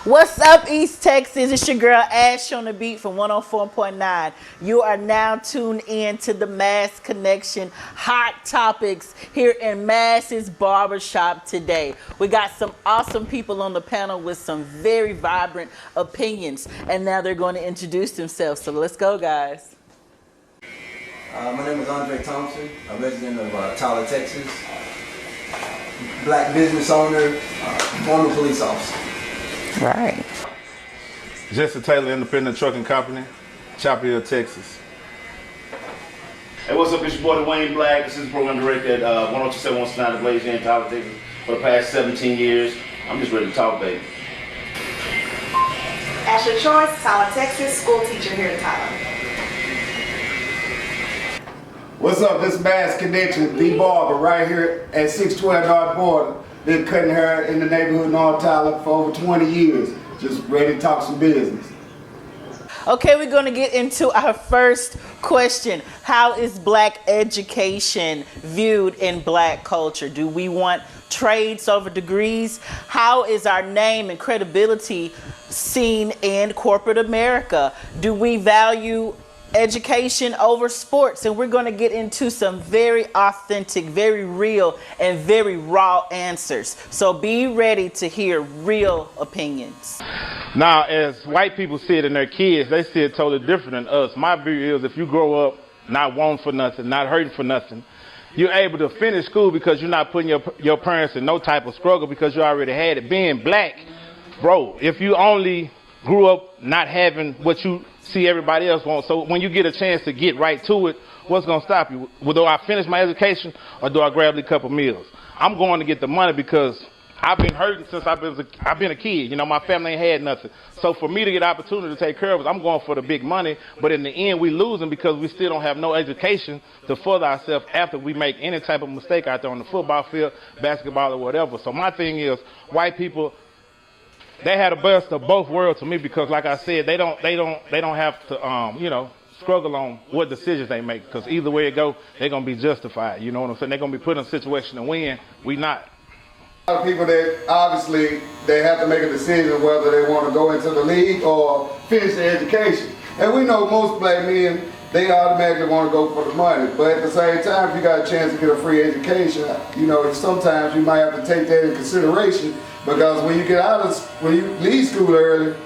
What's up, East Texas? It's your girl Ash on the beat from 104.9. You are now tuned in to the Mass Connection Hot Topics here in Mass's Barber Shop today. We got some awesome people on the panel with some very vibrant opinions, and now they're going to introduce themselves. So let's go, guys. My name is Andre Thompson, a resident of Tyler, Texas. Black business owner, former police officer. Right. Jesse Taylor, independent trucking company, Chapel Hill, Texas. Hey, what's up? It's your boy Dwayne Black, assistant program director at 102.719 The Blaze here in Tyler, Texas for the past 17 years. I'm just ready to talk, baby. Ashley Choice, Tyler, Texas, school teacher here in Tyler. What's up? This Mass Connection, the Barber, right here at 612 North Border. Been cutting hair in the neighborhood in North Tyler for over 20 years. Just ready to talk some business. Okay, we're going to get into our first question. How is black education viewed in black culture? Do we want trades over degrees? How is our name and credibility seen in corporate America? Do we value education over sports? And we're going to get into some very authentic, very real, and very raw answers. So be ready to hear real opinions. Now, as white people see it in their kids, they see it totally different than us. My view is if you grow up not wanting for nothing, not hurting for nothing, you're able to finish school because you're not putting your parents in no type of struggle because you already had it. Being black, bro, if you only grew up not having what you see everybody else want, so when you get a chance to get right to it, what's going to stop you? Well, do I finish my education or do I grab a couple meals? I'm going to get the money because I've been hurting since I've been a kid. You know, my family ain't had nothing. So for me to get opportunity to take care of us, I'm going for the big money. But in the end, we losing because we still don't have no education to further ourselves after we make any type of mistake out there on the football field, basketball, or whatever. So my thing is, white people, they had the best of both worlds to me because, like I said, they don't have to, struggle on what decisions they make because either way it go, they're gonna be justified. You know what I'm saying? They're gonna be put in a situation to win. We not. A lot of people that obviously they have to make a decision whether they want to go into the league or finish their education. And we know most black men, they automatically want to go for the money. But at the same time, if you got a chance to get a free education, sometimes you might have to take that into consideration because when you leave school early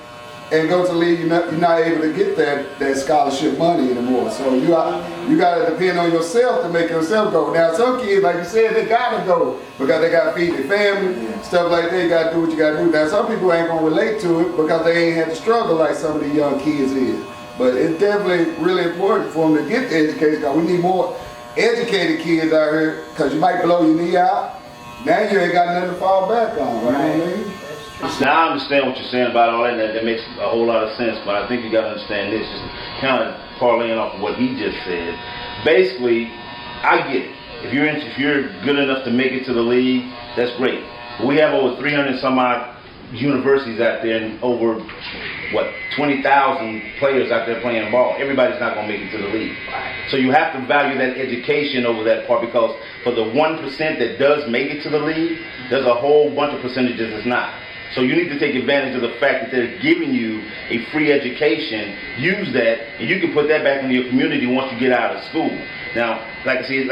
and go to the league, you're not able to get that scholarship money anymore. So you got to depend on yourself to make yourself go. Now some kids, like you said, they got to go because they got to feed their family, stuff like that. You got to do what you got to do. Now some people ain't going to relate to it because they ain't had to struggle like some of the young kids is. But it's definitely really important for them to get the education because we need more educated kids out here because you might blow your knee out. Now you ain't got nothing to fall back on, right? You know what I mean? Now I understand what you're saying about all that, and that makes a whole lot of sense, but I think you got to understand this, just kind of parlaying off of what he just said. Basically, I get it. If you're good enough to make it to the league, that's great. But we have over 300 some odd universities out there and over 20,000 players out there playing ball. Everybody's not going to make it to the league. So you have to value that education over that part because for the 1% that does make it to the league, there's a whole bunch of percentages that's not. So you need to take advantage of the fact that they're giving you a free education. Use that, and you can put that back into your community once you get out of school. Now, like he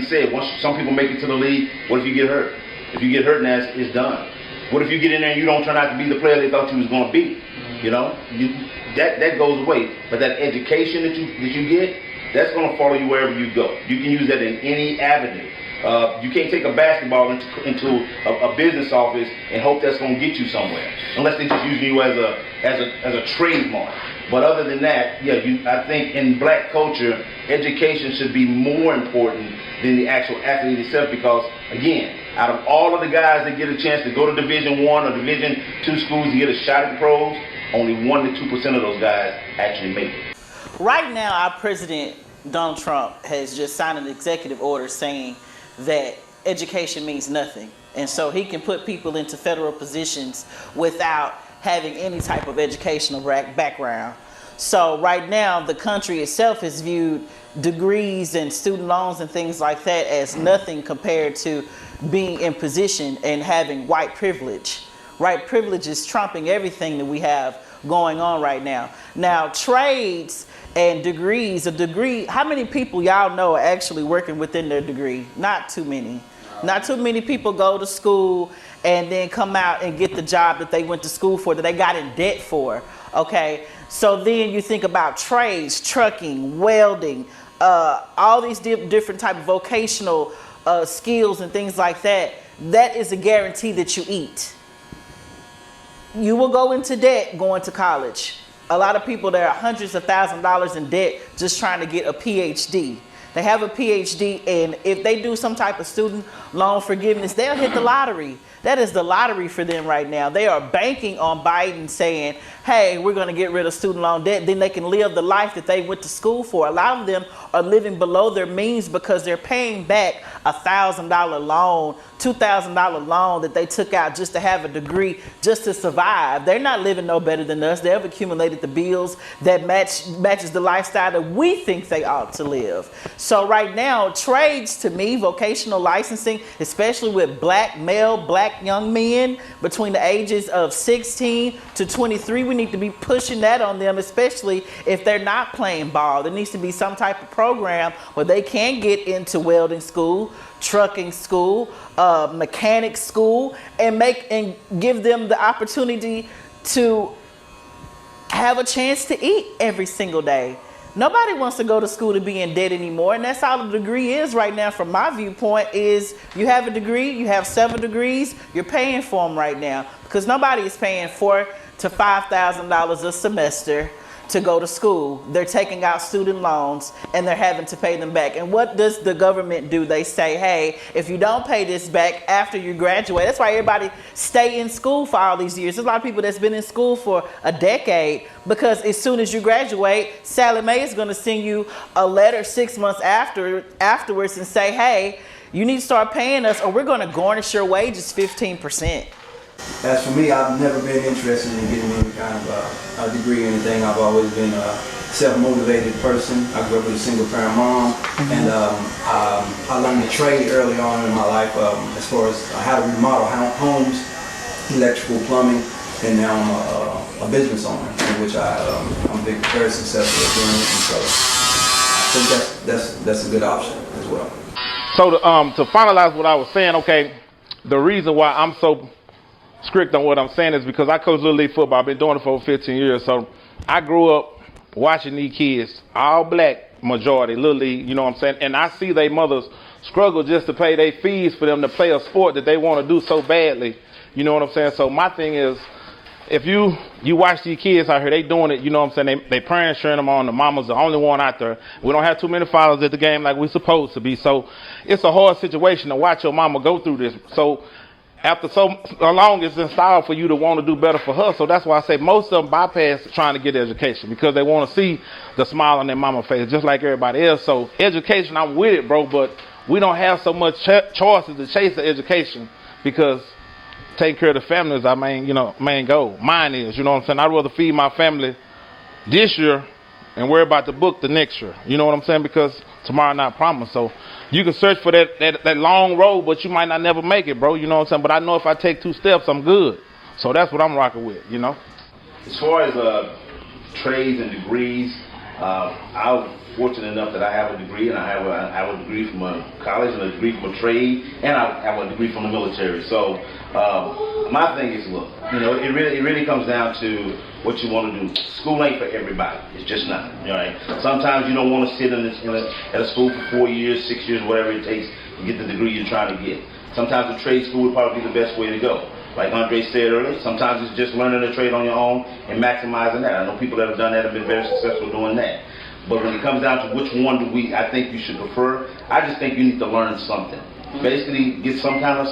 said, once some people make it to the league, what if you get hurt? If you get hurt, now it's done. What if you get in there and you don't turn out to be the player they thought you was going to be? You know, that goes away. But that education that you get, that's going to follow you wherever you go. You can use that in any avenue. You can't take a basketball into a business office and hope that's going to get you somewhere, unless they're just using you as a trademark. But other than that, I think in black culture, education should be more important than the actual athlete itself because, again, out of all of the guys that get a chance to go to Division I or Division II schools to get a shot at the pros, only 1 to 2% of those guys actually make it. Right now, our president, Donald Trump, has just signed an executive order saying that education means nothing. And so he can put people into federal positions without having any type of educational background. So right now, the country itself has viewed degrees and student loans and things like that as nothing compared to being in position and having white privilege. White privilege is trumping everything that we have going on right now. Now, trades and degrees, a degree, how many people y'all know are actually working within their degree? Not too many. Not too many people go to school and then come out and get the job that they went to school for, that they got in debt for, okay? So then you think about trades, trucking, welding, all these different type of vocational skills and things like that. That is a guarantee that you eat. You will go into debt going to college. A lot of people that are hundreds of thousands of dollars in debt just trying to get a PhD. They have a PhD, and if they do some type of student loan forgiveness, they'll hit the lottery. That is the lottery for them right now. They are banking on Biden saying, hey, we're going to get rid of student loan debt. Then they can live the life that they went to school for. A lot of them are living below their means because they're paying back $1,000 loan, $2,000 loan that they took out just to have a degree, just to survive. They're not living no better than us. They've accumulated the bills that matches the lifestyle that we think they ought to live. So right now, trades, to me, vocational licensing, especially with black young men between the ages of 16 to 23, we need to be pushing that on them, especially if they're not playing ball. There needs to be some type of program where they can get into welding school, trucking school, mechanic school, and give them the opportunity to have a chance to eat every single day. Nobody wants to go to school to be in debt anymore, and that's all a degree is right now from my viewpoint. Is you have a degree, you have 7 degrees, you're paying for them right now, because nobody is paying $4,000 to $5,000 a semester to go to school. They're taking out student loans and they're having to pay them back. And what does the government do? They say, hey, if you don't pay this back after you graduate, that's why everybody stay in school for all these years. There's a lot of people that's been in school for a decade, because as soon as you graduate, Sally Mae is going to send you a letter 6 months afterwards and say, hey, you need to start paying us or we're going to garnish your wages 15%. As for me, I've never been interested in getting any kind of a degree or anything. I've always been a self-motivated person. I grew up with a single-parent mom, and I learned to trade early on in my life as far as how to remodel homes, electrical, plumbing, and now I'm a business owner, in which I'm very successful at doing it, and so I think that's a good option as well. So to finalize what I was saying, okay, the reason why I'm so strict on what I'm saying is because I coach Little League football. I've been doing it for over 15 years. So I grew up watching these kids, all black majority, Little League, you know what I'm saying? And I see their mothers struggle just to pay their fees for them to play a sport that they want to do so badly. You know what I'm saying? So my thing is, if you watch these kids out here, they doing it, you know what I'm saying? They parents cheering them on. The mama's the only one out there. We don't have too many fathers at the game like we're supposed to be. So it's a hard situation to watch your mama go through this. So after so long, it's installed for you to want to do better for her. So that's why I say most of them bypass trying to get education, because they want to see the smile on their mama's face just like everybody else. So education, I'm with it, bro, but we don't have so much choices to chase the education, because taking care of the family is our main goal. Mine is, you know what I'm saying? I'd rather feed my family this year and worry about the book the next year. You know what I'm saying? Because tomorrow not promised. So you can search for that long road, but you might not never make it, bro. You know what I'm saying? But I know if I take 2 steps, I'm good. So that's what I'm rocking with, you know? As far as trades and degrees, I'm fortunate enough that I have a degree, and I have a degree from a college and a degree from a trade, and I have a degree from the military. So my thing is, look, you know, it really comes down to what you want to do. School ain't for everybody. It's just not. You know, right? Sometimes you don't want to sit at a school for 4 years, 6 years, whatever it takes to get the degree you're trying to get. Sometimes a trade school would probably be the best way to go. Like Andre said earlier, sometimes it's just learning a trade on your own and maximizing that. I know people that have done that have been very successful doing that. But when it comes down to which one I think you should prefer, I just think you need to learn something. Basically, get some kind of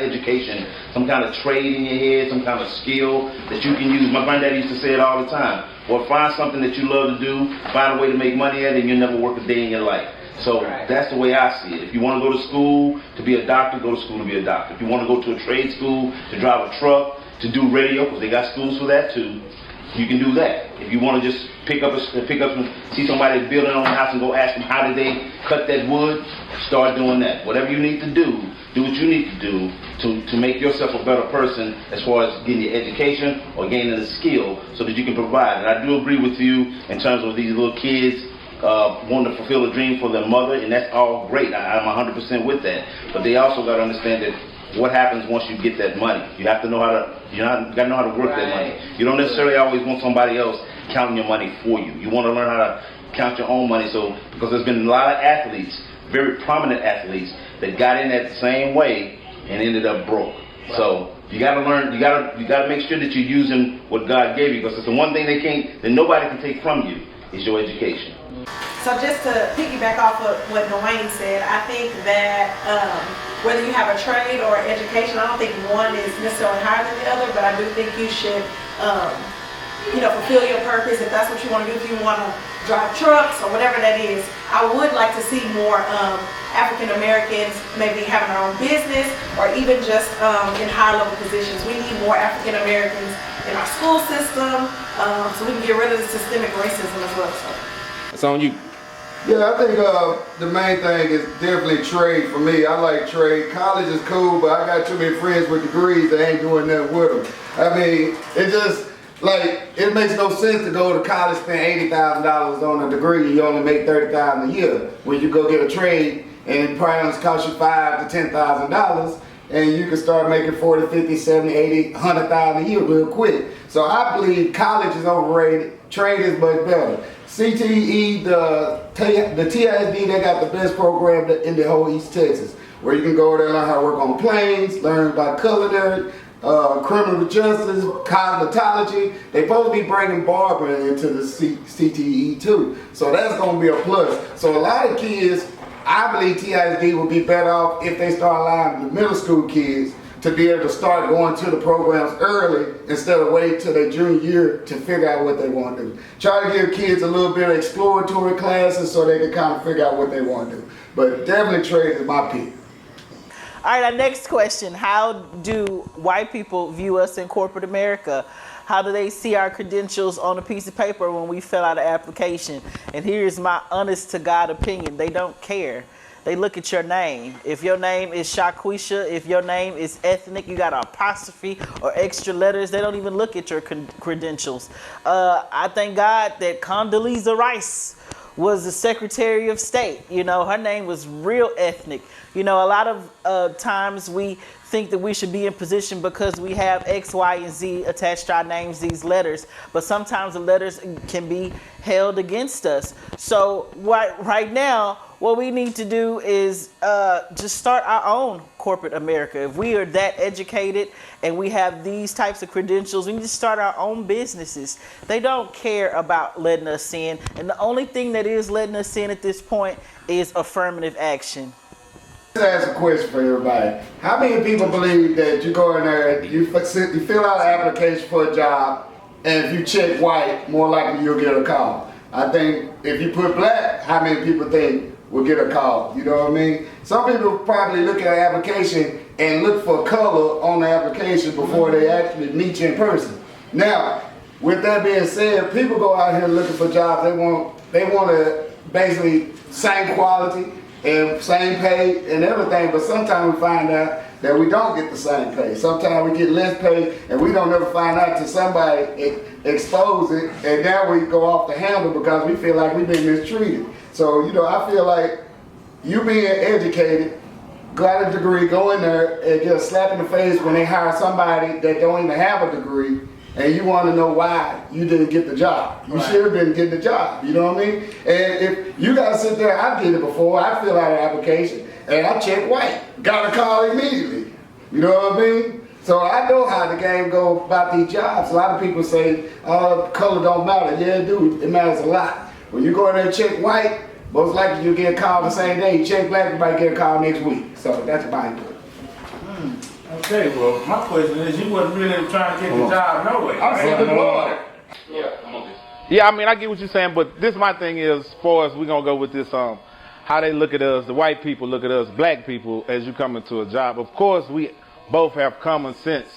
education, some kind of trade in your head, some kind of skill that you can use. My granddad used to say it all the time. Well, find something that you love to do, find a way to make money at it, and you'll never work a day in your life. So that's the way I see it. If you want to go to school to be a doctor, go to school to be a doctor. If you want to go to a trade school to drive a truck, to do radio, because they got schools for that too, you can do that. If you want to just pick up and see somebody building on a house and go ask them how did they cut that wood, start doing that. Whatever you need to do Do what you need to do to make yourself a better person as far as getting your education or gaining a skill so that you can provide. And I do agree with you in terms of these little kids wanting to fulfill a dream for their mother, and that's all great. I'm 100% with that. But they also got to understand that what happens once you get that money. You have to know how to, you got to know how to work that money. You don't necessarily always want somebody else counting your money for you. You want to learn how to count your own money. So, because there's been a lot of athletes, very prominent athletes, that got in that same way and ended up broke. So you got to learn. You got to make sure that you're using what God gave you, because it's the one thing that nobody can take from you is your education. So just to piggyback off of what Dwayne said, I think that whether you have a trade or education, I don't think one is necessarily higher than the other, but I do think you should, fulfill your purpose if that's what you want to do. If you want to drive trucks or whatever that is, I would like to see more African Americans maybe having their own business or even just in high level positions. We need more African Americans in our school system so we can get rid of the systemic racism as well. So. It's on you. Yeah, I think the main thing is definitely trade for me. I like trade. College is cool, but I got too many friends with degrees that ain't doing nothing with them. I mean, it just, it makes no sense to go to college, spend $80,000 on a degree, and you only make $30,000 a year. When you go get a trade, and it probably cost you $5,000 to $10,000, and you can start making 40, 50, 70, 80, 100,000 a year real quick. So I believe college is overrated. Trade is much better. CTE, the TISD, they got the best program in the whole East Texas, where you can go there and learn how to work on planes, learn about culinary, criminal justice, cosmetology. They supposed to be bringing Barber into the CTE too. So that's going to be a plus. So a lot of kids, I believe TISD would be better off if they start allowing the middle school kids to be able to start going to the programs early instead of waiting till their junior year to figure out what they want to do. Try to give kids a little bit of exploratory classes so they can kind of figure out what they want to do. But definitely trade is my pick. All right, our next question. How do white people view us in corporate America? How do they see our credentials on a piece of paper when we fill out an application? And here's my honest to God opinion. They don't care. They look at your name. If your name is Shaquisha, if your name is ethnic, you got an apostrophe or extra letters, they don't even look at your credentials. I thank God that Condoleezza Rice was the Secretary of State. You know, her name was real ethnic. You know, a lot of times we think that we should be in position because we have X, Y, and Z attached to our names, these letters. But sometimes the letters can be held against us. So right now, what we need to do is just start our own corporate America. If we are that educated and we have these types of credentials, we need to start our own businesses. They don't care about letting us in. And the only thing that is letting us in at this point is affirmative action. Let's ask a question for everybody. How many people believe that you go in there, you fill out an application for a job, and if you check white, more likely you'll get a call? I think if you put black, how many people think will get a call? You know what I mean? Some people probably look at an application and look for color on the application before they actually meet you in person. Now, with that being said, people go out here looking for jobs. They want to basically same quality and same pay and everything, but sometimes we find out that we don't get the same pay. Sometimes we get less pay and we don't ever find out till somebody expose it, and now we go off the handle because we feel like we've been mistreated. So, you know, I feel like you being educated, got a degree, go in there and get a slap in the face when they hire somebody that don't even have a degree, and you want to know why you didn't get the job. You should have been getting the job, you know what I mean? And if you got to sit there, I did it before, I fill out an application, and I check white, got a call immediately, you know what I mean? So I know how the game go about these jobs. A lot of people say, oh, color don't matter. Yeah, it do, it matters a lot. When you go in there and check white, most likely you'll get a call the same day. You check black, you might get a call next week. So that's my input. Okay, well, my question is, you wasn't really trying to get the job no way. I'm self-employed. Yeah, I mean, I get what you're saying, but this my thing is, for us, we're going to go with this, how they look at us, the white people look at us, black people, as you come into a job. Of course, we both have common sense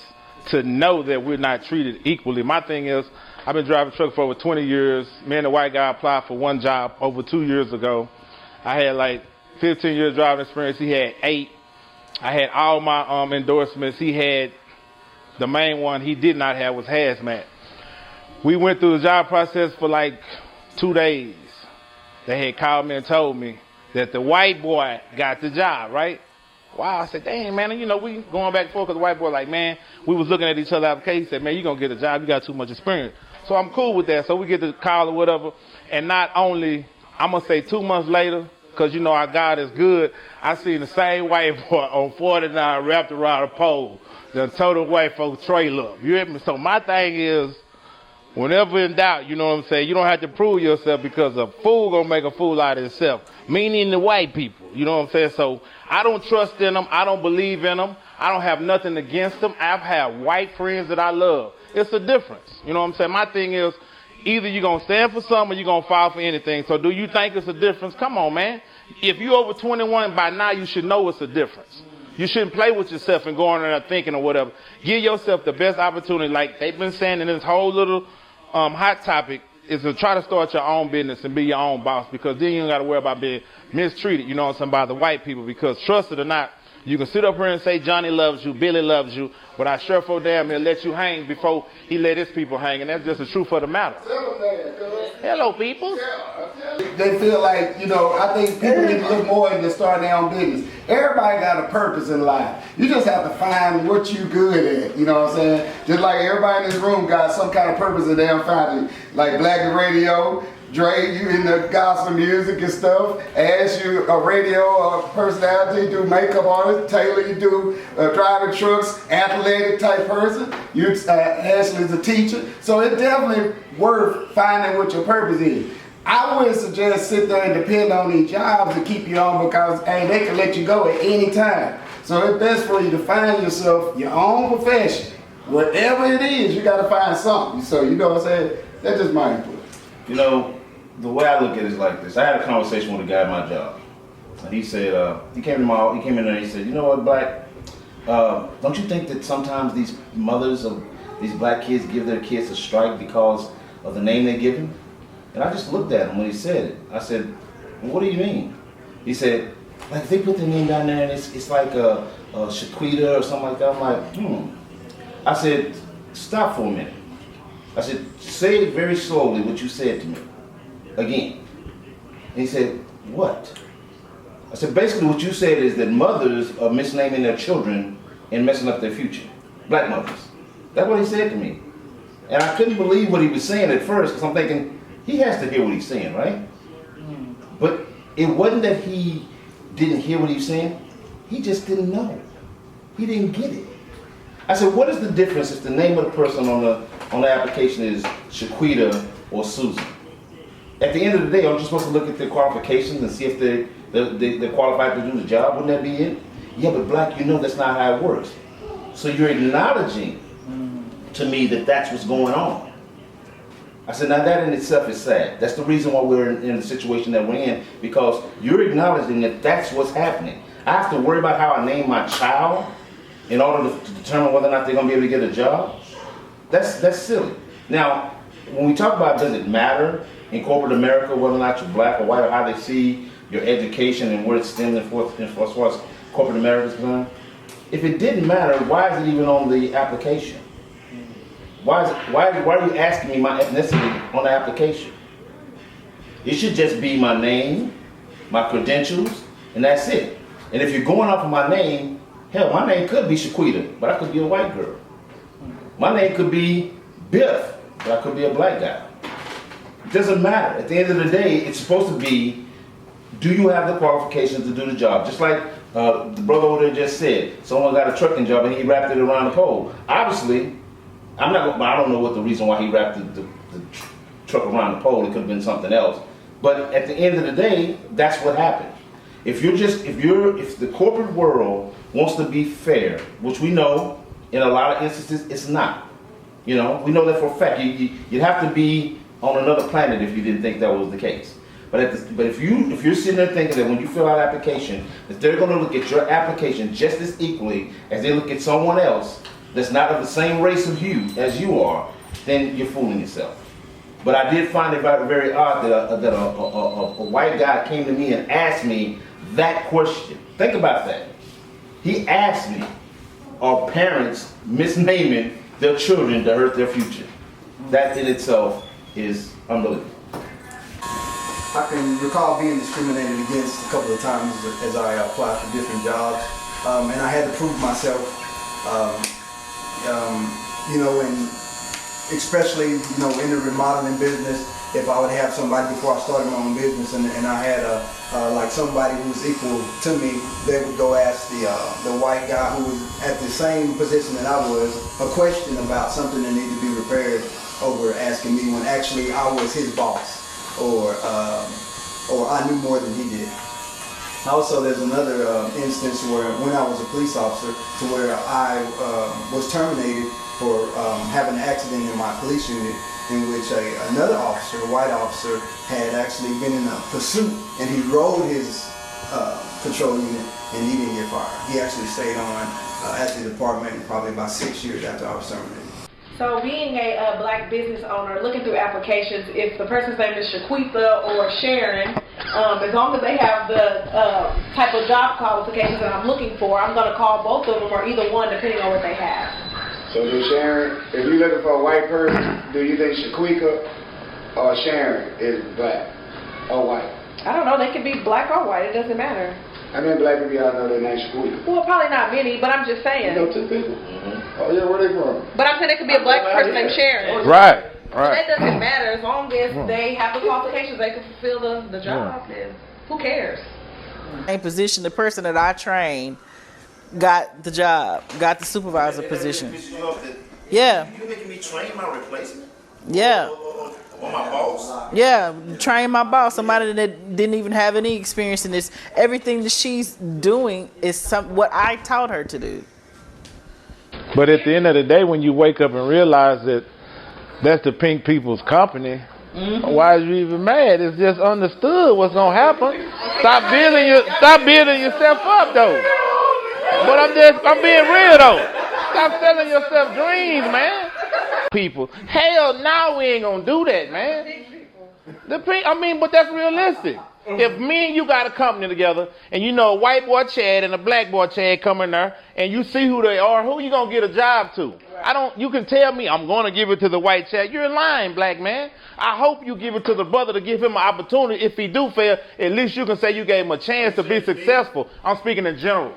to know that we're not treated equally. My thing is, I've been driving a truck for over 20 years. Me and the white guy applied for one job over 2 years ago. I had like 15 years driving experience. He had 8. I had all my endorsements. He had the main one he did not have was hazmat. We went through the job process for like 2 days. They had called me and told me that the white boy got the job, right? Wow, I said, dang, man, you know, we going back and forth because the white boy like, man, we was looking at each other application. He said, man, you going to get a job. You got too much experience. So I'm cool with that. So we get the call or whatever. And not only, I'm going to say 2 months later, because, you know, our God is good, I seen the same white boy on 49 wrapped around a pole. The total white folks trailer up. You hear me? So my thing is, whenever in doubt, you know what I'm saying, you don't have to prove yourself because a fool going to make a fool out of himself. Meaning the white people. You know what I'm saying? So I don't trust in them. I don't believe in them. I don't have nothing against them. I've had white friends that I love. It's a difference. You know what I'm saying? My thing is, either you're going to stand for something or you're going to fall for anything. So do you think it's a difference? Come on, man. If you're over 21, by now you should know it's a difference. You shouldn't play with yourself and go on there thinking or whatever. Give yourself the best opportunity. Like they've been saying in this whole little hot topic, is to try to start your own business and be your own boss, because then you don't got to worry about being mistreated, you know what I'm saying, by the white people. Because trust it or not, you can sit up here and say Johnny loves you, Billy loves you, but I sure for damn he'll let you hang before he let his people hang, and that's just the truth of the matter. Hello, people. They feel like, you know, I think people need to look more into starting their own business. Everybody got a purpose in life. You just have to find what you good at, you know what I'm saying? Just like everybody in this room got some kind of purpose that they don't find. Like Black and Radio, Dre, you in the gospel music and stuff. Ash, you a radio personality, do makeup artist. Taylor, you do driving trucks, athletic type person. You Ashley's a teacher. So it's definitely worth finding what your purpose is. I wouldn't suggest sit there and depend on these jobs to keep you on, because hey, they can let you go at any time. So it's best for you to find yourself your own profession. Whatever it is, you got to find something. So you know what I'm saying? That's just my input. You know, the way I look at it is like this. I had a conversation with a guy at my job, and he said he came in there and he said, you know what, Black? Don't you think that sometimes these mothers of these black kids give their kids a strike because of the name they give them? And I just looked at him when he said it. I said, well, what do you mean? He said, like if they put their name down there and it's like a Shaquita or something like that. I'm like, I said, stop for a minute. I said, say it very slowly what you said to me. Again. And he said, what? I said, basically what you said is that mothers are misnaming their children and messing up their future. Black mothers. That's what he said to me. And I couldn't believe what he was saying at first, because I'm thinking, he has to hear what he's saying, right? But it wasn't that he didn't hear what he was saying. He just didn't know. He didn't get it. I said, what is the difference if the name of the person on the application is Shaquita or Susan? At the end of the day, aren't you supposed to look at their qualifications and see if they're qualified to do the job? Wouldn't that be it? Yeah, but Black, you know that's not how it works. So you're acknowledging to me that that's what's going on. I said, now that in itself is sad. That's the reason why we're in the situation that we're in, because you're acknowledging that that's what's happening. I have to worry about how I name my child in order to determine whether or not they're going to be able to get a job. That's silly. Now, when we talk about does it matter in corporate America whether or not you're black or white, or how they see your education and where it's stemming forth as far as corporate America is concerned, if it didn't matter, why is it even on the application? Why are you asking me my ethnicity on the application? It should just be my name, my credentials, and that's it. And if you're going off of my name, hell, my name could be Shaquita, but I could be a white girl. My name could be Biff, but I could be a black guy. It doesn't matter. At the end of the day, it's supposed to be, do you have the qualifications to do the job? Just like the brother over there just said, someone got a trucking job and he wrapped it around the pole. Obviously, I don't know what the reason why he wrapped the truck around the pole. It could have been something else. But at the end of the day, that's what happened. If the corporate world wants to be fair, which we know in a lot of instances it's not. You know, we know that for a fact. You'd have to be on another planet if you didn't think that was the case. But if you're sitting there thinking that when you fill out an application, that they're going to look at your application just as equally as they look at someone else that's not of the same race of you as you are, then you're fooling yourself. But I did find it very odd that a white guy came to me and asked me that question. Think about that. He asked me, are parents misnaming their children to hurt their future? That in itself is unbelievable. I can recall being discriminated against a couple of times as I applied for different jobs, and I had to prove myself. You know, and especially, you know, in the remodeling business, if I would have somebody before I started my own business, and I had like somebody who was equal to me, they would go ask the white guy who was at the same position that I was a question about something that needed to be repaired over asking me when actually I was his boss, or I knew more than he did. Also, there's another instance where when I was a police officer, to where I was terminated for having an accident in my police unit, in which another officer, a white officer, had actually been in a pursuit, and he rode his patrol unit, and he didn't get fired. He actually stayed on at the department probably about 6 years after I was terminated. So being a black business owner, looking through applications, if the person's name is Shaquita or Sharon, as long as they have the type of job qualifications that I'm looking for, I'm going to call both of them or either one depending on what they have. So do Sharon, if you're looking for a white person, do you think Shaquita or Sharon is black or white? I don't know, they could be black or white, it doesn't matter. How many black people y'all know their name Shaquita? Well, probably not many, but I'm just saying. You know 2 people? Oh yeah, where they from? But I'm saying it could be a black person named Sharon. Right, So right. that doesn't matter as long as they have the qualifications, they can fulfill the job. Then who cares? Same position, the person that I trained got the job, got the supervisor position. Yeah. You making me train my replacement? Yeah. Or my boss? Yeah, train my boss, somebody that didn't even have any experience in this. Everything that she's doing is what I taught her to do. But at the end of the day, when you wake up and realize that that's the pink people's company, why are you even mad? It's just understood what's gonna happen. Stop building yourself up though. But I'm being real though. Stop selling yourself dreams, man. People, hell, now we ain't gonna do that, man. But that's realistic. If me and you got a company together, and you know a white boy Chad and a black boy Chad come in there, and you see who they are, who you gonna get a job to? You can tell me I'm gonna give it to the white Chad. You're lying, black man. I hope you give it to the brother to give him an opportunity. If he do fail, at least you can say you gave him a chance to be successful. I'm speaking in general.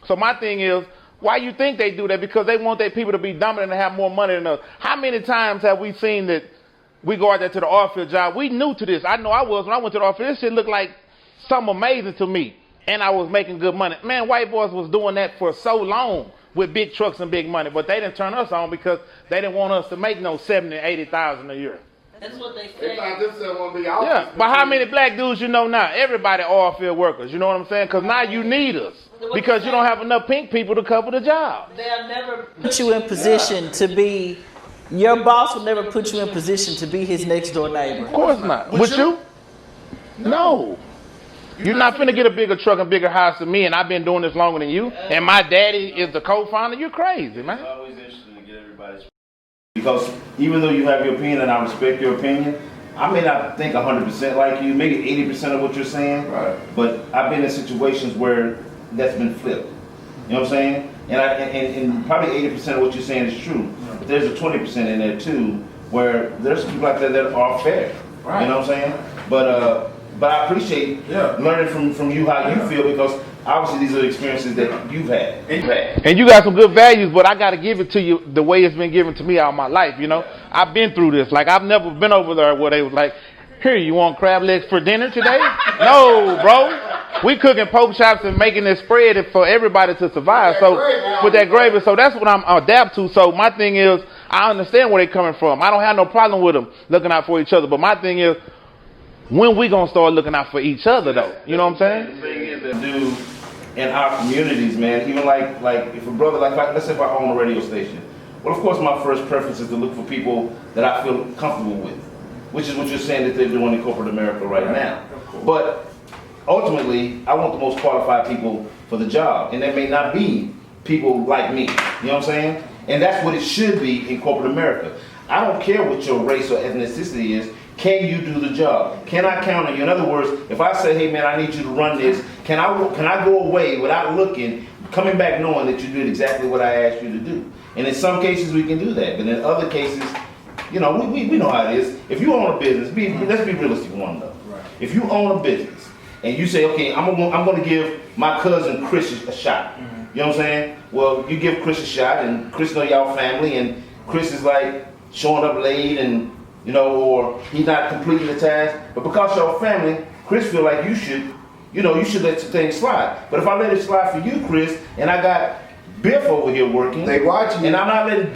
So my thing is, why you think they do that? Because they want their people to be dominant and have more money than us. How many times have we seen that we go out there to the oil field job? We new to this. I know I was when I went to the oil field. This shit looked like something amazing to me. And I was making good money. Man, white boys was doing that for so long with big trucks and big money. But they didn't turn us on because they didn't want us to make no 70, 80,000 a year. That's what they say. Yeah, but how many black dudes you know now? Everybody oil field workers. You know what I'm saying? Because now you need us. Because you don't have enough pink people to cover the job. They'll never put you in position to be, your boss will never put you in position to be his next door neighbor. Of course not. Would you? No. You're not finna get a bigger truck and bigger house than me, and I've been doing this longer than you, and my daddy is the co-founder. You're crazy, man. It's always interesting to get everybody's. Because even though you have your opinion and I respect your opinion, I may not think 100% like you, maybe 80% of what you're saying, Right. but I've been in situations where that's been flipped. You know what I'm saying? And probably 80% of what you're saying is true. But there's a 20% in there too, where there's people like that are fair. Right. You know what I'm saying? But I appreciate learning from you how you feel, because obviously these are experiences that you've had. And you got some good values, but I got to give it to you the way it's been given to me all my life, you know? I've been through this. Like, I've never been over there where they was like, here, you want crab legs for dinner today? No, bro. We cooking pork chops and making this spread for everybody to survive. So with that gravy, so that's what I'm adapt to. So my thing is, I understand where they coming from. I don't have no problem with them looking out for each other. But my thing is, when we gonna start looking out for each other, though? You know what I'm saying? The thing is that do in our communities, man. Even like if a brother, like let's say if I own a radio station. Well, of course, my first preference is to look for people that I feel comfortable with, which is what you're saying that they're doing in corporate America right now. But ultimately, I want the most qualified people for the job, and that may not be people like me. You know what I'm saying? And that's what it should be in corporate America. I don't care what your race or ethnicity is. Can you do the job? Can I count on you? In other words, if I say, hey man, I need you to run this, can I go away without looking, coming back knowing that you did exactly what I asked you to do. And in some cases we can do that, but in other cases, you know, we know how it is. If you own a business, let's be realistic one though. Right. If you own a business and you say, okay, I'm going to give my cousin Chris a shot. Mm-hmm. You know what I'm saying? Well, you give Chris a shot, and Chris know y'all family, and Chris is like showing up late, and you know, or he's not completing the task. But because y'all family, Chris feel like you should let some things slide. But if I let it slide for you, Chris, and I got Biff over here working, they watching you, and I'm not letting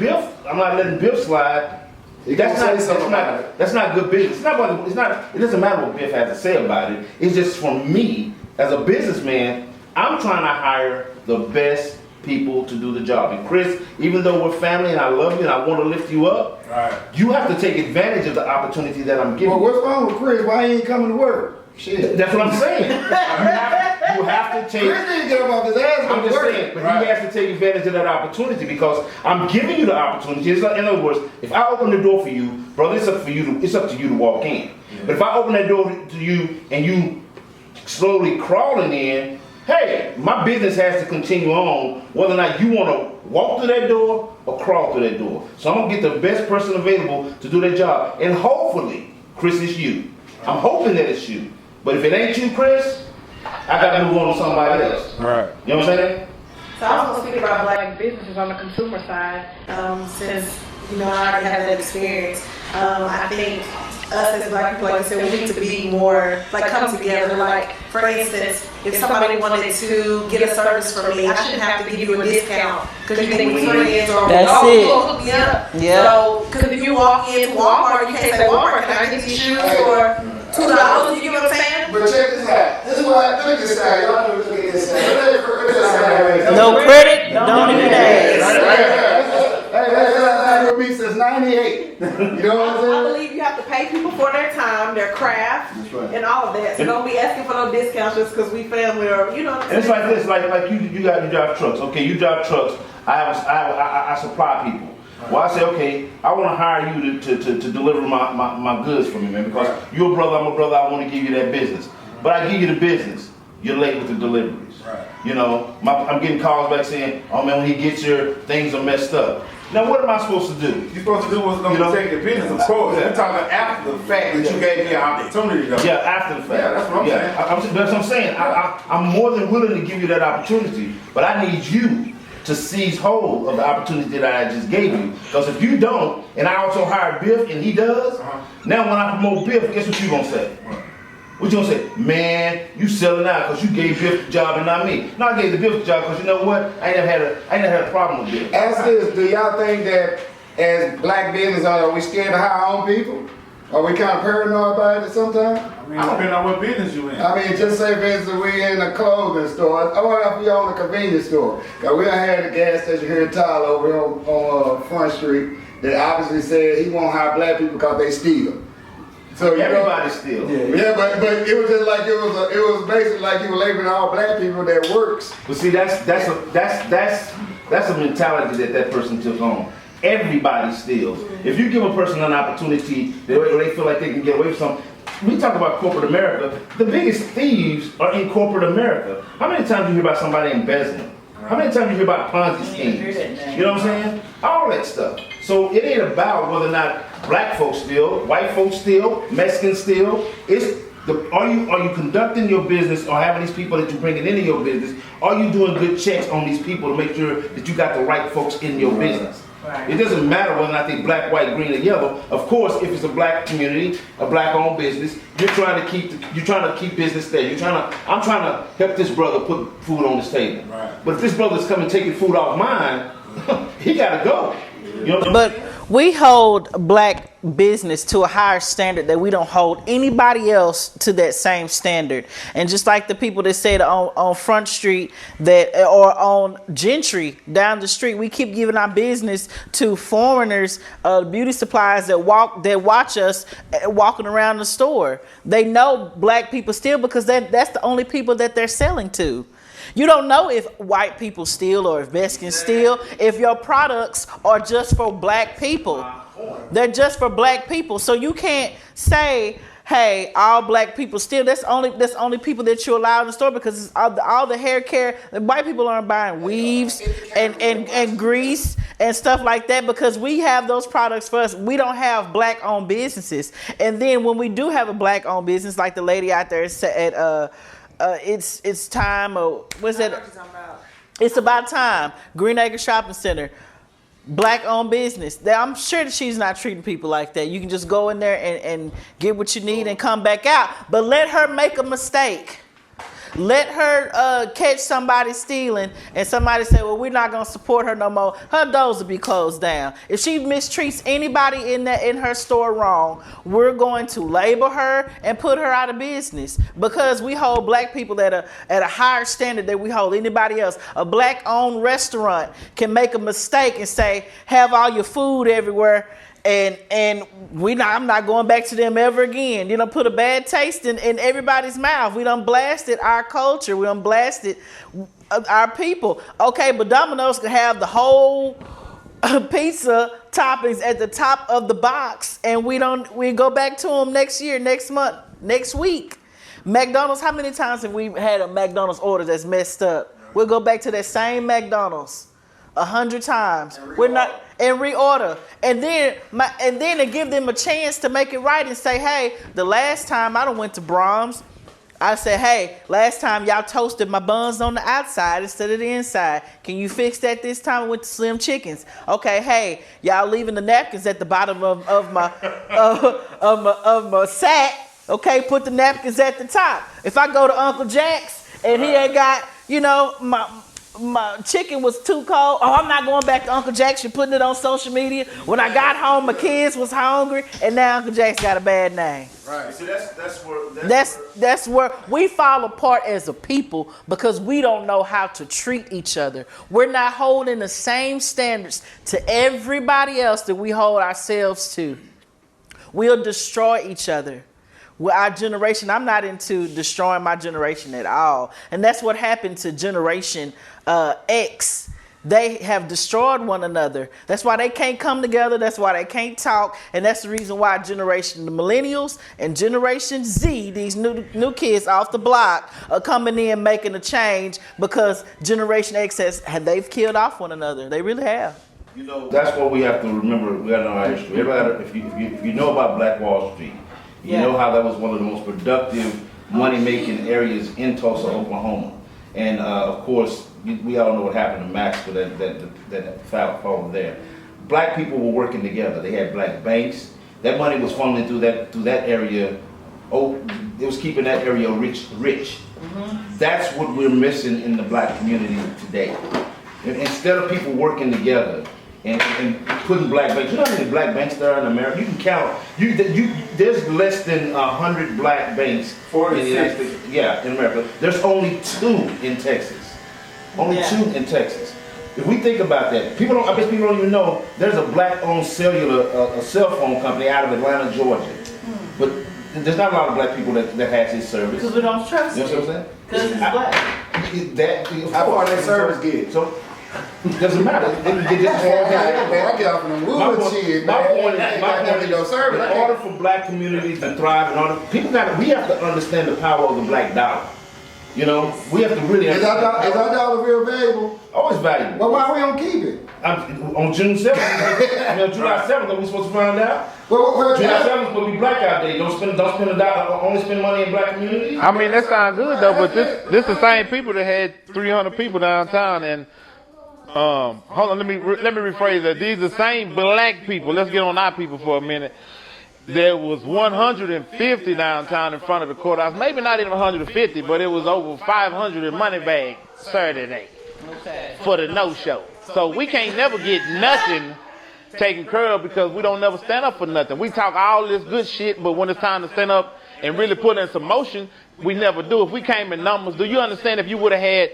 Biff slide. That's not good business. It doesn't matter what Biff has to say about it. It's just for me as a businessman, I'm trying to hire the best people to do the job. And Chris, even though we're family and I love you and I want to lift you up, right, you have to take advantage of the opportunity that I'm giving. Well, what's wrong with Chris? Why he ain't coming to work? Shit. That's what I'm saying. you have to take. Chris didn't get up off his ass. I'm just saying, but right, he has to take advantage of that opportunity because I'm giving you the opportunity. It's like, in other words, if I open the door for you, brother, it's up to you to walk in. Yeah. But if I open that door to you and you slowly crawling in, hey, my business has to continue on whether or not you want to walk through that door or crawl through that door. So I'm going to get the best person available to do that job. And hopefully, Chris, it's you. I'm hoping that it's you. But if it ain't you, Chris, I got to move on to somebody else. Right. You know what I'm saying? So I was going to speak about black businesses on the consumer side, since, you know, I already have that experience. I think us as black people, like I said, we need to be more, like, come together. Like, for instance, if somebody wanted to get a service from me, I shouldn't have to give you a discount because you think we're friends or that's it. Yeah. So, because if you walk into Walmart, you can't say, Walmart, can I get these shoes for $2? You get what I'm saying? But check this out. This is what I look at this guy. Y'all know look at this guy. No credit, don't even ask. Hey, that's been with me since '98. You know what I'm saying? I believe you have to pay people for their time, their craft, right, and all of that. So don't be asking for no discounts just because we family or, you know what I'm saying? It's like this, like you drive trucks. Okay, you drive trucks. I supply people. Well, I say, okay, I want to hire you to deliver my goods for me, man, because you're a brother, I'm a brother, I want to give you that business. But I give you the business, you're late with the deliveries. Right. You know, I'm getting calls back saying, oh man, when he gets here, things are messed up. Now, what am I supposed to do? You're supposed to do what's going to protect your business, of course. We're talking after the fact that you gave me an opportunity, though. Yeah, after the fact. Yeah, that's what I'm saying. That's what I'm saying. I'm more than willing to give you that opportunity, but I need you to seize hold of the opportunity that I just gave you. Because if you don't, and I also hire Biff and he does, now when I promote Biff, guess what you gonna say? What you gonna say? Man, you selling out because you gave Biff the job and not me. No, I gave the Biff the job because you know what? I ain't never had a problem with Biff. Ask this, do y'all think that as black business owners, are we scared to hire our own people? Are we kind of paranoid about it sometimes? I mean, depending on what business you in. I mean, just say for instance, we in a clothing store, or if we own a convenience store. Cause we done had a gas station here in Tyler over on Front Street that obviously said he won't hire black people because they steal. So everybody steals. Yeah, but it was just like it was basically like you were labeling all black people that works. But see, that's a mentality that person took on. Everybody steals. If you give a person an opportunity where they feel like they can get away with something, we talk about corporate America. The biggest thieves are in corporate America. How many times do you hear about somebody embezzling? How many times do you hear about Ponzi schemes? You know what I'm saying? All that stuff. So it ain't about whether or not black folks steal, white folks steal, Mexicans steal. Are you conducting your business or having these people that you're bringing into your business? Are you doing good checks on these people to make sure that you got the right folks in your business? Right. It doesn't matter whether or not they're black, white, green, or yellow. Of course, if it's a black community, a black-owned business, you're trying to keep business there. I'm trying to help this brother put food on his table. Right. But if this brother's coming taking food off mine, he gotta go. You know what I'm saying? We hold black business to a higher standard that we don't hold anybody else to that same standard. And just like the people that said on Front Street or on Gentry down the street, we keep giving our business to foreigners, beauty supplies that watch us walking around the store. They know black people steal because that's the only people that they're selling to. You don't know if white people steal or if Mexicans steal, if your products are just for black people. They're just for black people. So you can't say, hey, all black people still, that's only people that you allow in the store, because it's all the hair care. The white people aren't buying weaves and grease and stuff like that, because we have those products for us. We don't have black owned businesses. And then when we do have a black owned business, like the lady out there said, it's time, or what's that? It's about time. Green Acre Shopping Center. Black owned business. I'm sure that she's not treating people like that. You can just go in there and get what you need and come back out. But let her make a mistake. Let her catch somebody stealing, and somebody say, well, we're not going to support her no more. Her doors will be closed down. If she mistreats anybody in her store wrong, we're going to label her and put her out of business, because we hold black people at a higher standard than we hold anybody else. A black-owned restaurant can make a mistake and say, have all your food everywhere, and I'm not going back to them ever again. You know, put a bad taste in everybody's mouth. We done blasted our culture. We done blasted our people. Okay, but Domino's can have the whole pizza toppings at the top of the box, and we go back to them next year, next month, next week. McDonald's, how many times have we had a McDonald's order that's messed up? We'll go back to that same McDonald's 100 times. We're not. And reorder, and then to give them a chance to make it right and say, hey, the last time I done went to Brahms, I said, hey, last time y'all toasted my buns on the outside instead of the inside. Can you fix that this time? I went to Slim Chickens. Okay, hey, y'all leaving the napkins at the bottom of my sack. Okay, put the napkins at the top. If I go to Uncle Jack's and he ain't got, my chicken was too cold. Oh, I'm not going back to Uncle Jack's. You're putting it on social media. When I got home, my kids was hungry, and now Uncle Jack's got a bad name. Right. See, That's where we fall apart as a people, because we don't know how to treat each other. We're not holding the same standards to everybody else that we hold ourselves to. We'll destroy each other. With our generation, I'm not into destroying my generation at all. And that's what happened to Generation X. They have destroyed one another. That's why they can't come together. That's why they can't talk. And that's the reason why the millennials and Generation Z, these new kids off the block, are coming in making a change, because Generation X they've killed off one another. They really have. That's what we have to remember. We got to know our history. Everybody, if you know about Black Wall Street, you know how that was one of the most productive money-making areas in Tulsa, Oklahoma. And of course, we all know what happened to Maxwell, that fall there. Black people were working together. They had black banks. That money was funneling through that area. Oh, it was keeping that area rich. Mm-hmm. That's what we're missing in the black community today. Instead of people working together and putting black banks, you know how many black banks there are in America? You can count. There's less than 100 black banks in the United States. Yeah, in America. There's only 2 in Texas. Only 2 in Texas. If we think about that, I bet people don't even know there's a black-owned a cell phone company out of Atlanta, Georgia. But there's not a lot of black people that has this service. Because we don't trust it. You know what I'm saysaying? Because it's black. How far that service get? So, doesn't matter. I get off in the wood shit. My point is, in order for black communities to thrive, we have to understand the power of the black dollar. We have to really understand. Is our dollar real valuable? Always valuable. Well, why we don't keep it? On June 7th, July 7th, are we supposed to find out? Well, July 7th is supposed to be Blackout Day. Don't spend a dollar, only spend money in black communities. I mean, that sounds good though, but this the same people that had 300 people downtown, and hold on, let me rephrase that. These are the same black people. Let's get on our people for a minute. There was 150 downtown in front of the courthouse. Maybe not even 150, but it was over 500 in money bag Saturday for the no-show. So we can't never get nothing taken care of, because we don't never stand up for nothing. We talk all this good shit, but when it's time to stand up and really put in some motion, we never do. If we came in numbers, do you understand if you would have had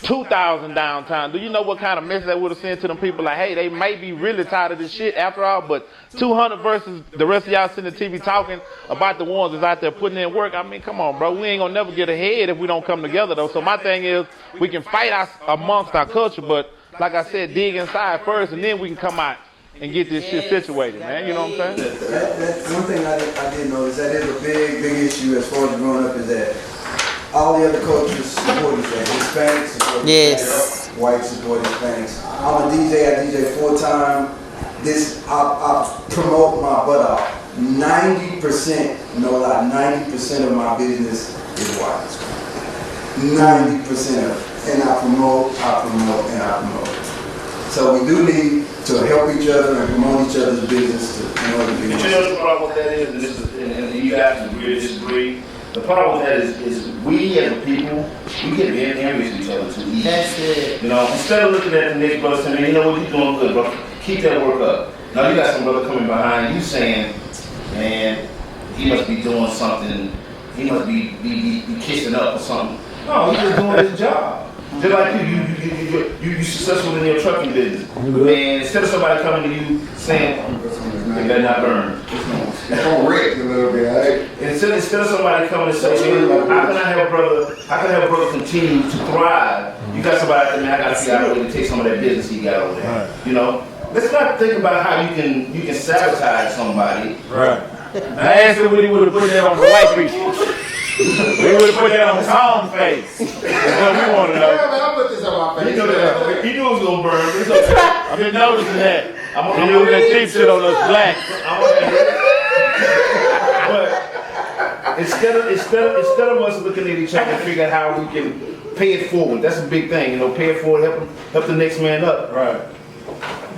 2,000 downtown, do you know what kind of message that would have sent to them people? Like, hey, they may be really tired of this shit after all, but 200 versus the rest of y'all sitting on TV talking about the ones that's out there putting in work. I mean, come on, bro. We ain't gonna never get ahead if we don't come together, though. So my thing is, we can fight amongst our culture, but like I said, dig inside first, and then we can come out and get this shit situated, man. You know what I'm saying? That's one thing I did notice. That is a big issue as far as growing up, is that all the other cultures support each other. Hispanics support Yes. Hispanics, whites support Hispanics. I'm a DJ. I DJ full time. I promote my butt off. 90%, no lie, 90% of my business is whites. 90% of it. And I promote, and I promote. So we do need to help each other and promote each other's business in order to be. But you know the problem with that is, and this is, and you guys agree or disagree. The problem with that is we as a people, we get envious of each other too easy. That's it. You know, instead of looking at the next brother saying, you know what, you're doing good, bro. Keep that work up. Now you got some brother coming behind you saying, man, he must be doing something. He must be kissing up or something. No, he's just doing his job. Just like you successful in your trucking business. Man, instead of somebody coming to you saying, they better not burn. It's gonna wreck a little bit, right? Instead of somebody coming and saying, how can I have a brother continue to thrive? You got somebody out there, man, I gotta figure out a way to take some of that business he got over there. You know? Let's not think about how you can sabotage somebody. Right. I asked him what he would have put that on the white people. We would have put that on Tom's face. That's what we want to know. Yeah, man, I put this on my face. He knew it was gonna burn. It's okay. I've been noticing that. He using that cheap shit on us blacks. But instead of us looking at each other and figure out how we can pay it forward, that's a big thing. You know, pay it forward, help the next man up. Right.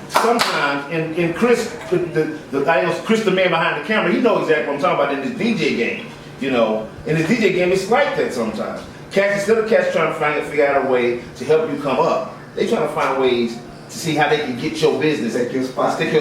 Sometimes, and Chris, Chris, the man behind the camera, he knows exactly what I'm talking about in this DJ game. You know, in this DJ game, it's like that sometimes. Instead of cats trying to figure out a way to help you come up, they trying to find ways to see how they can get your business, stick your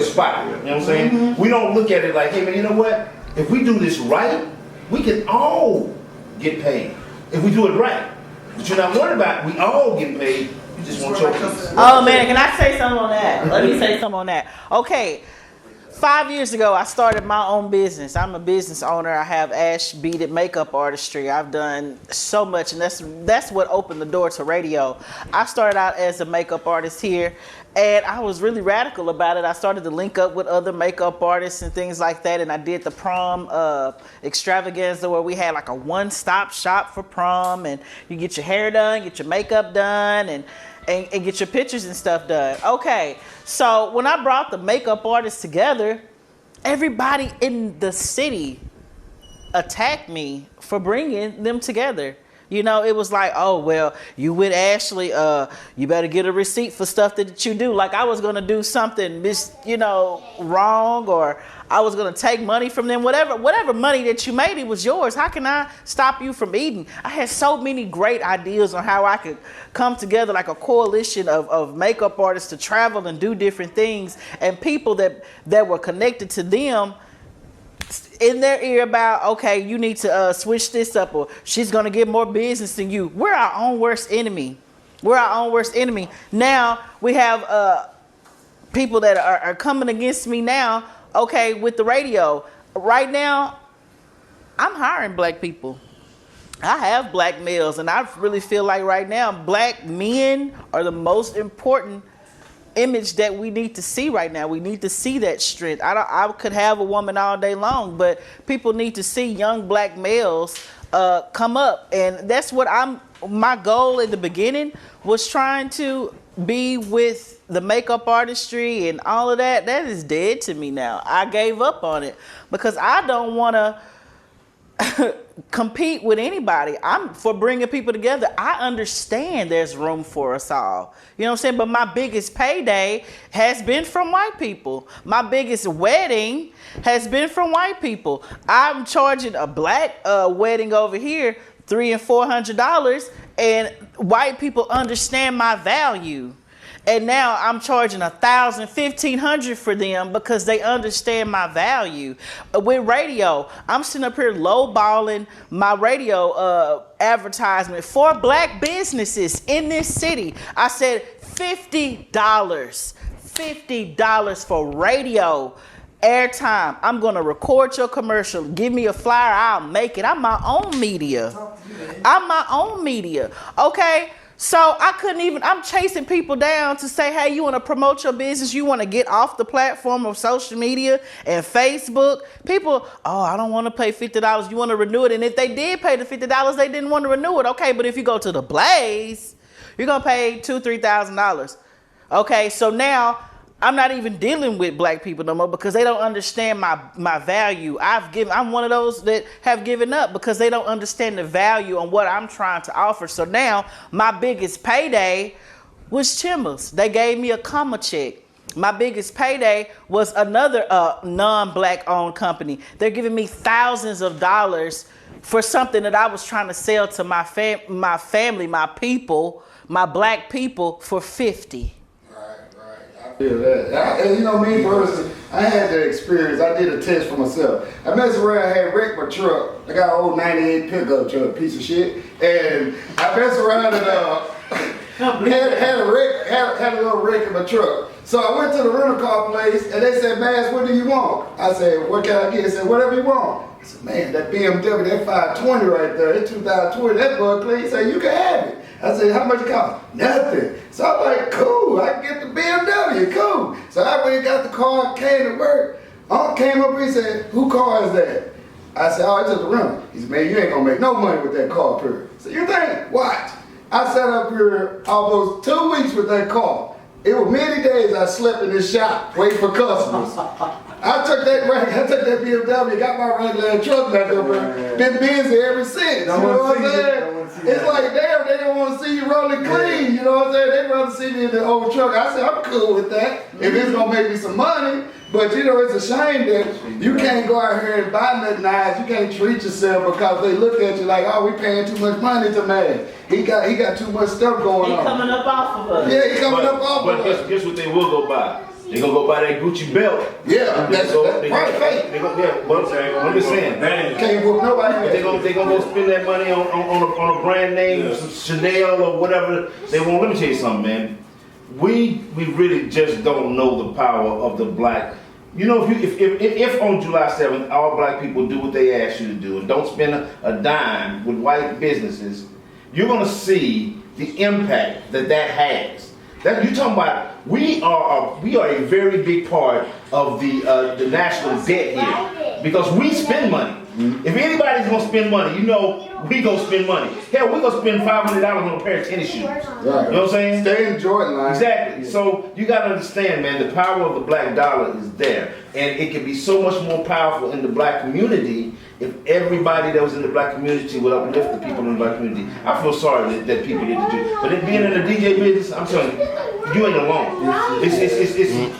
spot. You know what I'm saying? Mm-hmm. We don't look at it like, hey man, you know what? If we do this right, we can all get paid. If we do it right. But you're not worried about it. We all get paid. You just want your piece. Oh man, can I say something on that? Let me say something on that. Okay. 5 years ago, I started my own business. I'm a business owner. I have Ash Beaded Makeup Artistry. I've done so much, and that's what opened the door to radio. I started out as a makeup artist here, and I was really radical about it. I started to link up with other makeup artists and things like that, and I did the prom extravaganza where we had like a one-stop shop for prom, and you get your hair done, get your makeup done, and get your pictures and stuff done. Okay, so when I brought the makeup artists together, everybody in the city attacked me for bringing them together. You know, it was like, oh, well, you with Ashley, you better get a receipt for stuff that you do. Like I was going to do something, wrong, or I was going to take money from them. Whatever money that you made, it was yours. How can I stop you from eating? I had so many great ideas on how I could come together like a coalition of makeup artists to travel and do different things, and people that were connected to them in their ear about, okay, you need to switch this up, or she's going to get more business than you. We're our own worst enemy. Now we have people that are coming against me now, okay, with the radio. Right now, I'm hiring black people. I have black males, and I really feel like right now, black men are the most important image that we need to see right now. We need to see that strength. I could have a woman all day long, but people need to see young black males come up, and that's what my goal in the beginning was, trying to be with the makeup artistry and all of that. That is dead to me now. I gave up on it because I don't want to compete with anybody. I'm for bringing people together. I understand there's room for us all. You know what I'm saying? But my biggest payday has been from white people. My biggest wedding has been from white people. I'm charging a black wedding over here $300 and $400, and white people understand my value. And now I'm charging $1,000, $1,500 for them because they understand my value. With radio, I'm sitting up here lowballing my radio advertisement for black businesses in this city. I said $50 for radio airtime. I'm gonna record your commercial. Give me a flyer, I'll make it. I'm my own media. Okay. So I couldn't even, I'm chasing people down to say, hey, you want to promote your business? You want to get off the platform of social media and Facebook? People, oh, I don't want to pay $50. You want to renew it? And if they did pay the $50, they didn't want to renew it. Okay, but if you go to the Blaze, you're going to pay $2,000, $3,000. Okay, so now I'm not even dealing with black people no more because they don't understand my value. I'm one of those that have given up because they don't understand the value on what I'm trying to offer. So now my biggest payday was Chimbers. They gave me a comma check. My biggest payday was another non-black owned company. They're giving me thousands of dollars for something that I was trying to sell to my family, my people, my black people for 50. Feel that. And you know me personally, I had the experience. I did a test for myself. I messed around, had wrecked my truck. I got an old 98 pickup truck, piece of shit. And I messed around and had a little wreck in my truck. So I went to the rental car place and they said, "Mass, what do you want?" I said, "What can I get?" They said, "Whatever you want." I said, "Man, that BMW, that 520 right there, that 2020, that bug clean." He said, "You can have it." I said, "How much it cost?" "Nothing." So I'm like, "Cool, I can get the BMW, cool." So I went and got the car, came to work. Uncle came up here and said, "Who car is that?" I said, "Oh, it's just a rental." He said, "Man, you ain't gonna make no money with that car, period." So you think, watch. I sat up here almost 2 weeks with that car. It was many days I slept in this shop waiting for customers. I took that BMW, got my regular truck back up there, been busy ever since, you know what I'm saying? It's like, damn, they don't want to see you rolling clean, you know what I'm saying? They'd rather see me in the old truck. I said, I'm cool with that, if it's going to make me some money, but you know, it's a shame that you can't go out here and buy nothing nice, you can't treat yourself because they look at you like, oh, we paying too much money to man. He got too much stuff going on. He coming up off of us. Yeah, he coming up off of us. But guess what they will go buy? They gonna go buy that Gucci belt. Yeah, that's perfect. I'm just saying. Can't whoop nobody. They gonna go spend that money on a brand name, Chanel or whatever they want. Let me tell you something, man. We really just don't know the power of the black. You know, if on July 7th all black people do what they ask you to do and don't spend a dime with white businesses, you're gonna see the impact that has. That you talking about? We are a very big part of the national debt here because we spend money. If anybody's gonna spend money, you know we gonna spend money. Hell, we gonna spend $500 on a pair of tennis shoes. Right. You know what I'm saying? Stay in Jordan line. Exactly. So you gotta understand, man, the power of the black dollar is there, and it can be so much more powerful in the black community if everybody that was in the black community would uplift the people in the black community. I feel sorry that people didn't do. But it being in the DJ business, I'm telling you, you ain't alone. It's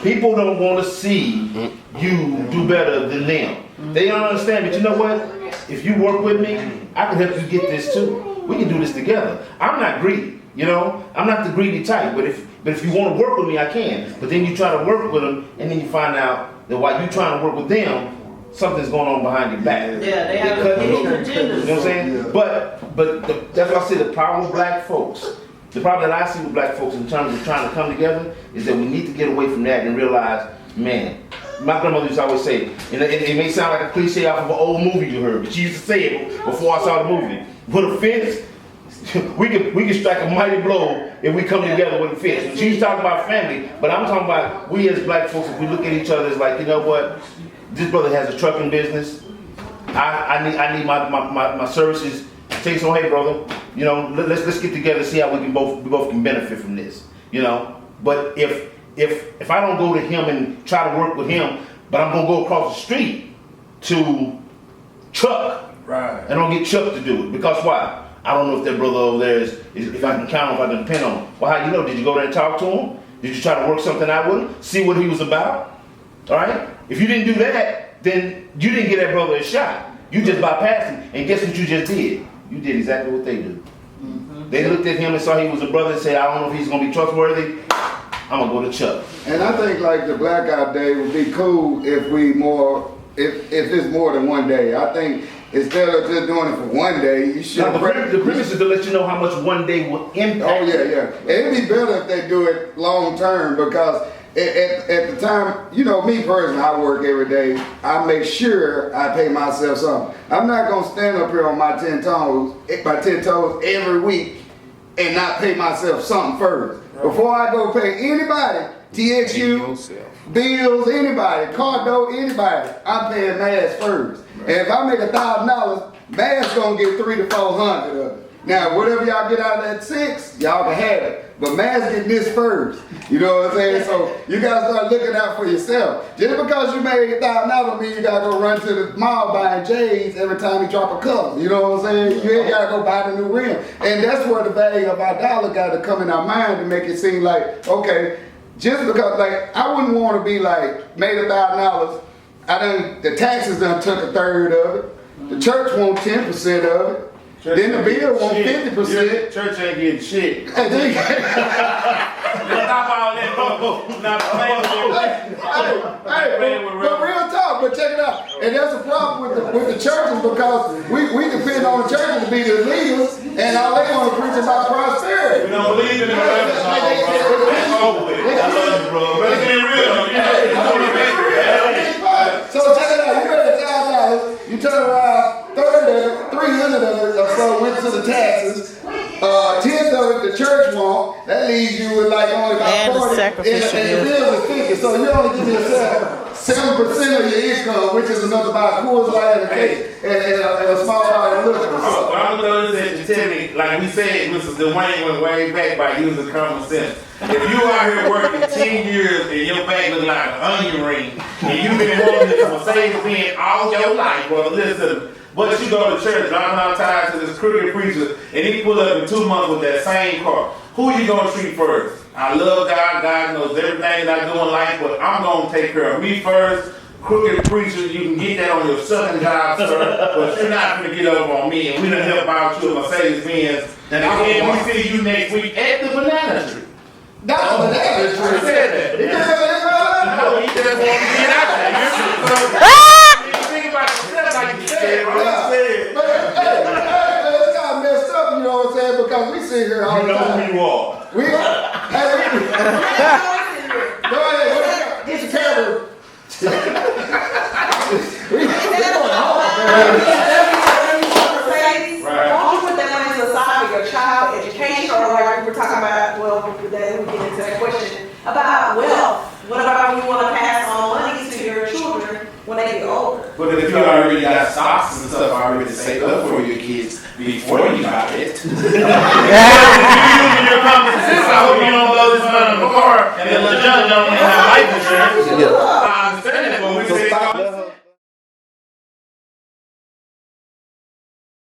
people don't want to see you do better than them. They don't understand, but you know what? If you work with me, I can help you get this too. We can do this together. I'm not greedy, you know? I'm not the greedy type, but if you want to work with me, I can. But then you try to work with them, and then you find out that while you're trying to work with them, something's going on behind your back. Yeah, they have a hidden agenda. You know what I'm saying? Yeah. But that's why I say the power of black folks. The problem that I see with black folks in terms of trying to come together is that we need to get away from that and realize, man, my grandmother used to always say, and it may sound like a cliche off of an old movie you heard, but she used to say it before I saw the movie. With a fence, we can strike a mighty blow if we come together with a fence. And she was talking about family, but I'm talking about we as black folks, if we look at each other as like, you know what, this brother has a trucking business. I need my services. Say so, hey brother, you know, let's get together and see how we both can benefit from this. You know, but if I don't go to him and try to work with him, but I'm gonna go across the street to Chuck, right? And don't get Chuck to do it because why? I don't know if that brother over there is if I can count, if I can depend on him. Well, how you know? Did you go there and talk to him? Did you try to work something out with him? See what he was about? All right. If you didn't do that, then you didn't get that brother a shot. You just bypassed him, and guess what you just did? You did exactly what they do. Mm-hmm. They looked at him and saw he was a brother and said, I don't know if he's going to be trustworthy. I'm going to go to Chuck. And I think like the Blackout Day would be cool if if it's more than one day. I think instead of just doing it for one day, you should. Now, the premise is to let you know how much one day will impact. Oh, yeah. It'd be better if they do it long term because at the time, you know, me personally, I work every day. I make sure I pay myself something. I'm not going to stand up here on my 10 toes every week and not pay myself something first. Before I go pay anybody, TXU, bills, anybody, car note, anybody, I'm paying Mass first. And if I make $1,000, Mass gonna get $300 to $400 of it. Now, whatever y'all get out of that 6, y'all can have it. But Mass getting this first. You know what I'm saying? So you gotta start looking out for yourself. Just because you made $1,000 don't mean you gotta go run to the mall buying J's every time you drop a color. You know what I'm saying? You ain't gotta go buy the new rim. And that's where the value of our dollar gotta come in our mind to make it seem like, okay, just because, like, I wouldn't want to be like, made $1,000, the taxes done took 1/3 of it. The church wants 10% of it. Then the bill wants 50%. Church ain't getting shit. And then, Stop all that. Not playing with but real talk, but check it out. And that's a problem with the churches because we depend on the churches to be the leaders, and all they want to preach about prosperity. We don't believe in the reverence. I love you, bro. Let's be real. So check it out. You made $1,000. You turn around, 300 of it or so went to the taxes. 10th of it the church won't. That leaves you with like only about And the 40. sacrificial And the bills is 50. So you only give yourself 7% of your income, which is another about Coors Light and a cake and a small bottle of liquor. Well, I'm gonna say to tell me, like we said, Mrs. Dwayne went way back by using common sense. If you out here working 10 years and your back look like an onion ring, and you've been wanting this Mercedes-Benz all your life, well, listen. But you go to church, I'm not tied to this crooked preacher, and he pull up in 2 months with that same car. Who you gonna treat first? I love God. God knows everything that I do in life, but I'm gonna take care of me first. Crooked preacher, you can get that on your second job, sir, but you're not gonna get over on me, and we done help out you with Mercedes-Benz. And again, we see you next week at the banana tree. That's a banana tree. I said that. You No, he just want to get out there. So, you think about yourself like you said, bro. But hey, it's got messed up, you know what I'm saying? Because we sit here all the time. who you are. We go ahead, get your camera. Don't put that money aside for your child education, or like we were talking about, well, then we get into that question about wealth. What about when you want to pass on money to your children when they get older? But if you already got stocks and stuff already saved up for your kids before you got it. If you're using your common sense, I hope you don't blow this man in the car and then LeJohn don't have life insurance.